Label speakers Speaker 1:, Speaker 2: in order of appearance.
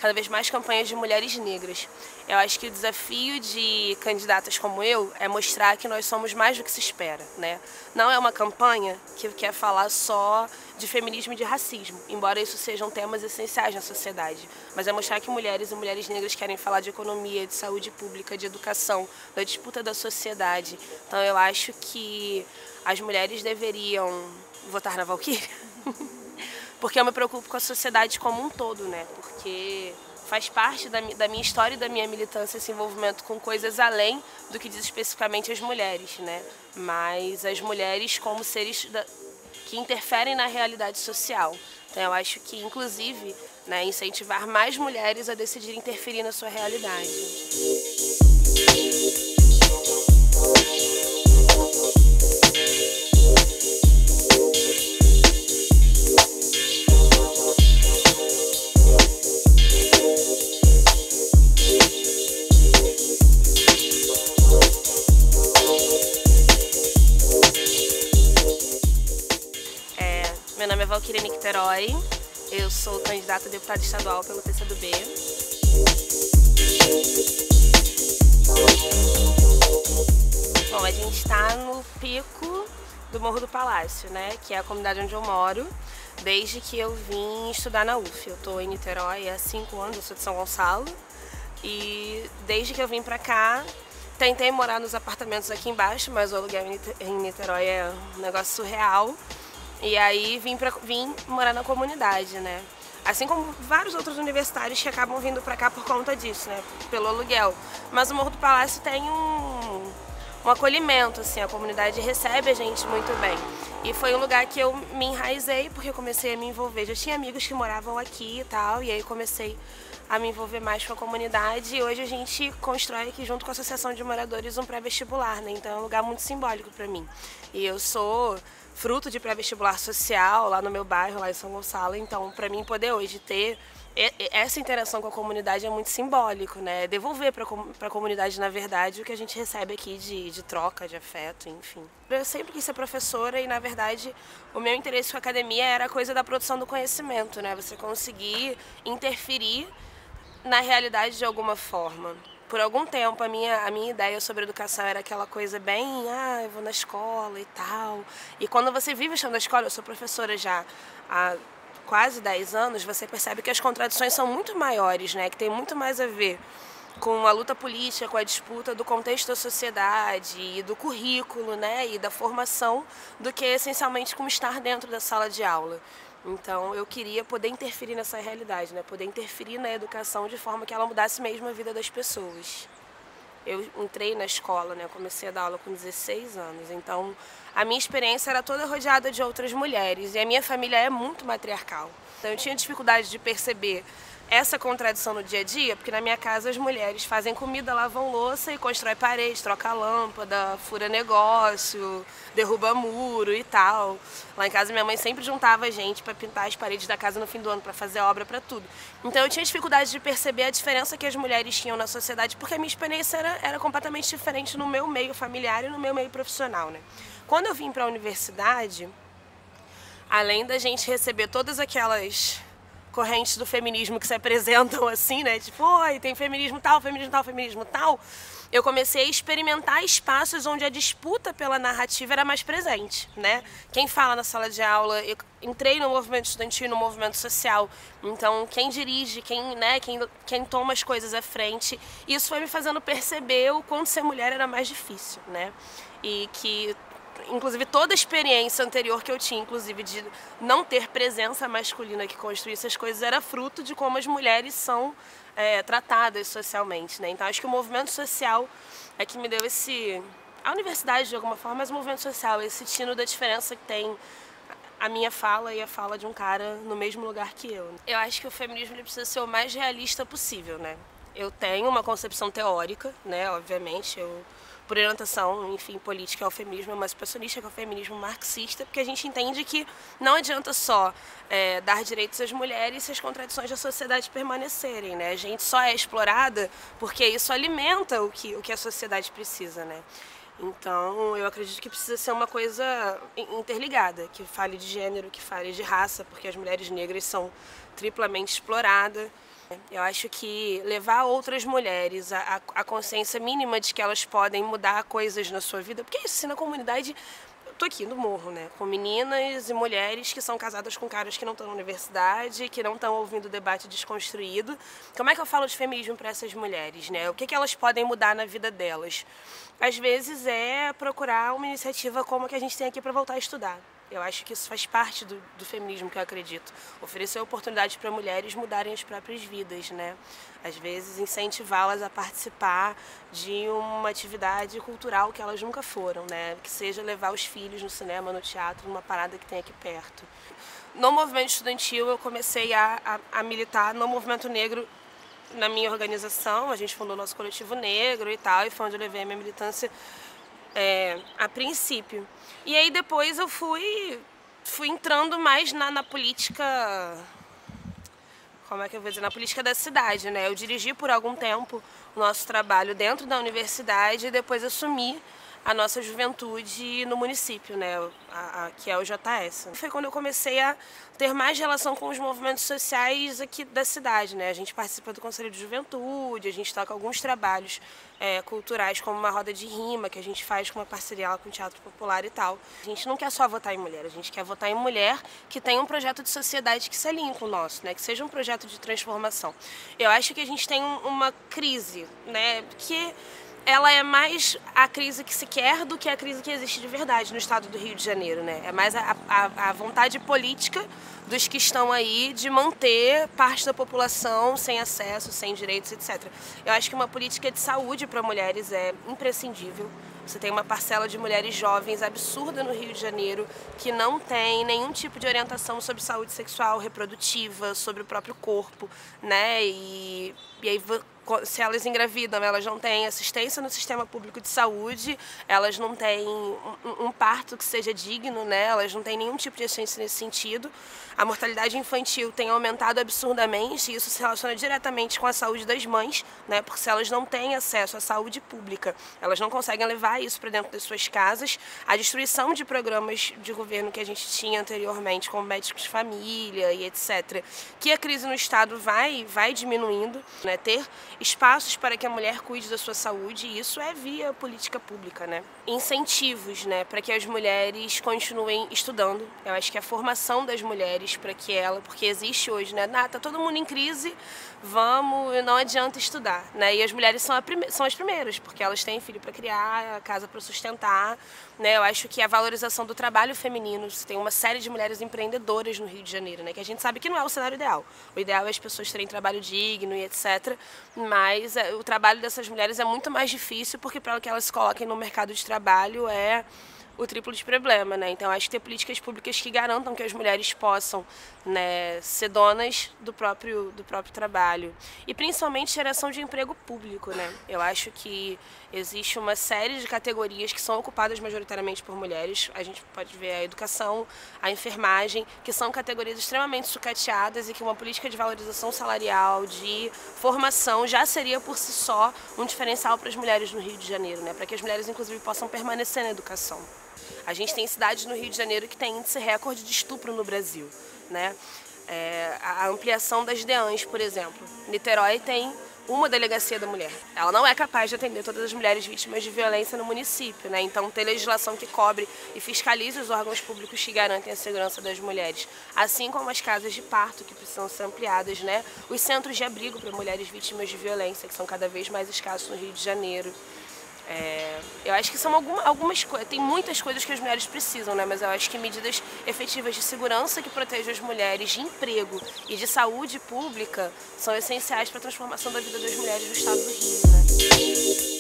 Speaker 1: cada vez mais campanhas de mulheres negras. Eu acho que o desafio de candidatas como eu é mostrar que nós somos mais do que se espera, né? Não é uma campanha que quer falar só de feminismo e de racismo, embora isso sejam temas essenciais na sociedade, mas é mostrar que mulheres e mulheres negras querem falar de economia, de saúde pública, de educação, da disputa da sociedade. Então eu acho que as mulheres deveriam votar na Valquíria, porque eu me preocupo com a sociedade como um todo, né? Porque faz parte da minha história e da minha militância esse envolvimento com coisas além do que diz especificamente as mulheres, né? Mas as mulheres como seres que interferem na realidade social. Então eu acho que, inclusive, né, incentivar mais mulheres a decidir interferir na sua realidade. Meu nome é Valquíria Nicterói, eu sou candidata a deputada estadual pelo PCdoB. Bom, a gente está no pico do Morro do Palácio, né, que é a comunidade onde eu moro, desde que eu vim estudar na UF. Eu estou em Niterói há 5 anos, eu sou de São Gonçalo, e desde que eu vim para cá, tentei morar nos apartamentos aqui embaixo, mas o aluguel em Niterói é um negócio surreal. E aí vim morar na comunidade, né? Assim como vários outros universitários que acabam vindo pra cá por conta disso, né? Pelo aluguel. Mas o Morro do Palácio tem um acolhimento, assim, a comunidade recebe a gente muito bem. E foi um lugar que eu me enraizei porque eu comecei a me envolver. Já tinha amigos que moravam aqui e tal, e aí comecei a me envolver mais com a comunidade. E hoje a gente constrói aqui, junto com a Associação de Moradores, um pré-vestibular, né? Então é um lugar muito simbólico pra mim. E eu sou fruto de pré-vestibular social lá no meu bairro, lá em São Gonçalo. Então, para mim poder hoje ter essa interação com a comunidade é muito simbólico, né? Devolver para a comunidade, na verdade, o que a gente recebe aqui de troca, de afeto, enfim. Eu sempre quis ser professora e, na verdade, o meu interesse com a academia era a coisa da produção do conhecimento, né? Você conseguir interferir na realidade de alguma forma. Por algum tempo a minha ideia sobre educação era aquela coisa bem, eu vou na escola e tal. E quando você vive estando na escola, eu sou professora já há quase 10 anos, você percebe que as contradições são muito maiores, né? Que tem muito mais a ver com a luta política, com a disputa do contexto da sociedade e do currículo, né? E da formação, do que essencialmente com estar dentro da sala de aula. Então eu queria poder interferir nessa realidade, né? Poder interferir na educação de forma que ela mudasse mesmo a vida das pessoas. Eu entrei na escola, né? Comecei a dar aula com 16 anos, então a minha experiência era toda rodeada de outras mulheres e a minha família é muito matriarcal. Então eu tinha dificuldade de perceber essa contradição no dia a dia, porque na minha casa as mulheres fazem comida, lavam louça e constroem parede, troca lâmpada, fura negócio, derruba muro e tal. Lá em casa minha mãe sempre juntava a gente para pintar as paredes da casa no fim do ano, para fazer obra, para tudo. Então eu tinha dificuldade de perceber a diferença que as mulheres tinham na sociedade, porque a minha experiência era completamente diferente no meu meio familiar e no meu meio profissional, né? Quando eu vim para a universidade, além da gente receber todas aquelas correntes do feminismo que se apresentam assim, né? Tipo, oi, tem feminismo tal, feminismo tal, feminismo tal. Eu comecei a experimentar espaços onde a disputa pela narrativa era mais presente, né? Quem fala na sala de aula, eu entrei no movimento estudantil, no movimento social. Então, quem dirige, quem toma as coisas à frente, isso foi me fazendo perceber o quanto ser mulher era mais difícil, né? E que inclusive toda a experiência anterior que eu tinha, inclusive de não ter presença masculina que construísse as coisas, era fruto de como as mulheres são tratadas socialmente, né? Então acho que o movimento social é que me deu a universidade de alguma forma, mas o movimento social, esse tino da diferença que tem a minha fala e a fala de um cara no mesmo lugar que eu. Eu acho que o feminismo ele precisa ser o mais realista possível, né? Eu tenho uma concepção teórica, né? Obviamente, por orientação, enfim, política ao feminismo, mas pessoalista que é o feminismo marxista, porque a gente entende que não adianta só dar direitos às mulheres se as contradições da sociedade permanecerem, né? A gente só é explorada porque isso alimenta o que a sociedade precisa, né? Então, eu acredito que precisa ser uma coisa interligada, que fale de gênero, que fale de raça, porque as mulheres negras são triplamente exploradas. Eu acho que levar outras mulheres a consciência mínima de que elas podem mudar coisas na sua vida, porque isso, assim, na comunidade, eu tô aqui no morro, né, com meninas e mulheres que são casadas com caras que não estão na universidade, que não estão ouvindo o debate desconstruído. Como é que eu falo de feminismo para essas mulheres, né? O que elas podem mudar na vida delas? Às vezes é procurar uma iniciativa como a que a gente tem aqui para voltar a estudar. Eu acho que isso faz parte do feminismo, que eu acredito. Oferecer oportunidade para mulheres mudarem as próprias vidas, né? Às vezes incentivá-las a participar de uma atividade cultural que elas nunca foram, né? Que seja levar os filhos no cinema, no teatro, numa parada que tem aqui perto. No movimento estudantil eu comecei a militar no movimento negro na minha organização. A gente fundou o nosso coletivo negro e tal, e foi onde eu levei a minha militância a princípio. E aí depois eu fui entrando mais na política, como é que eu vou dizer, na política da cidade, né? Eu dirigi por algum tempo o nosso trabalho dentro da universidade e depois assumi a nossa juventude no município, né, que é o JS. Foi quando eu comecei a ter mais relação com os movimentos sociais aqui da cidade, né? A gente participa do Conselho de Juventude, a gente toca alguns trabalhos culturais, como uma roda de rima, que a gente faz com uma parceria lá com o Teatro Popular e tal. A gente não quer só votar em mulher, a gente quer votar em mulher que tenha um projeto de sociedade que se alinhe com o nosso, né? Que seja um projeto de transformação. Eu acho que a gente tem uma crise, né? Que ela é mais a crise que se quer do que a crise que existe de verdade no estado do Rio de Janeiro, né? É mais a vontade política dos que estão aí de manter parte da população sem acesso, sem direitos, etc. Eu acho que uma política de saúde para mulheres é imprescindível. Você tem uma parcela de mulheres jovens absurda no Rio de Janeiro que não tem nenhum tipo de orientação sobre saúde sexual, reprodutiva, sobre o próprio corpo, né? E aí, se elas engravidam, elas não têm assistência no sistema público de saúde, elas não têm um parto que seja digno, né? Elas não têm nenhum tipo de assistência nesse sentido. A mortalidade infantil tem aumentado absurdamente e isso se relaciona diretamente com a saúde das mães, né? Porque se elas não têm acesso à saúde pública, elas não conseguem levar isso para dentro das suas casas. A destruição de programas de governo que a gente tinha anteriormente, como médicos de família e etc., que a crise no Estado vai diminuindo, né? Ter espaços para que a mulher cuide da sua saúde, e isso é via política pública, né? Incentivos, né, para que as mulheres continuem estudando. Eu acho que a formação das mulheres para que porque existe hoje, né, tá todo mundo em crise, não adianta estudar, né? E as mulheres são as primeiras, porque elas têm filho para criar, a casa para sustentar, né? Eu acho que a valorização do trabalho feminino, você tem uma série de mulheres empreendedoras no Rio de Janeiro, né, que a gente sabe que não é o cenário ideal. O ideal é as pessoas terem trabalho digno e etc. Mas o trabalho dessas mulheres é muito mais difícil, porque para que elas se coloquem no mercado de trabalho é o triplo de problema, né? Então acho que ter políticas públicas que garantam que as mulheres possam, né, ser donas do próprio trabalho. E principalmente geração de emprego público, né? Eu acho que existe uma série de categorias que são ocupadas majoritariamente por mulheres. A gente pode ver a educação, a enfermagem, que são categorias extremamente sucateadas e que uma política de valorização salarial, de formação, já seria por si só um diferencial para as mulheres no Rio de Janeiro, né? Para que as mulheres, inclusive, possam permanecer na educação. A gente tem cidades no Rio de Janeiro que tem índice recorde de estupro no Brasil, né? A ampliação das DEANs, por exemplo. Niterói tem uma delegacia da mulher. Ela não é capaz de atender todas as mulheres vítimas de violência no município, né? Então, ter legislação que cobre e fiscalize os órgãos públicos que garantem a segurança das mulheres, assim como as casas de parto que precisam ser ampliadas, né? Os centros de abrigo para mulheres vítimas de violência, que são cada vez mais escassos no Rio de Janeiro. Eu acho que são algumas coisas, tem muitas coisas que as mulheres precisam, né? Mas eu acho que medidas efetivas de segurança que protejam as mulheres, de emprego e de saúde pública são essenciais para a transformação da vida das mulheres do estado do Rio, né?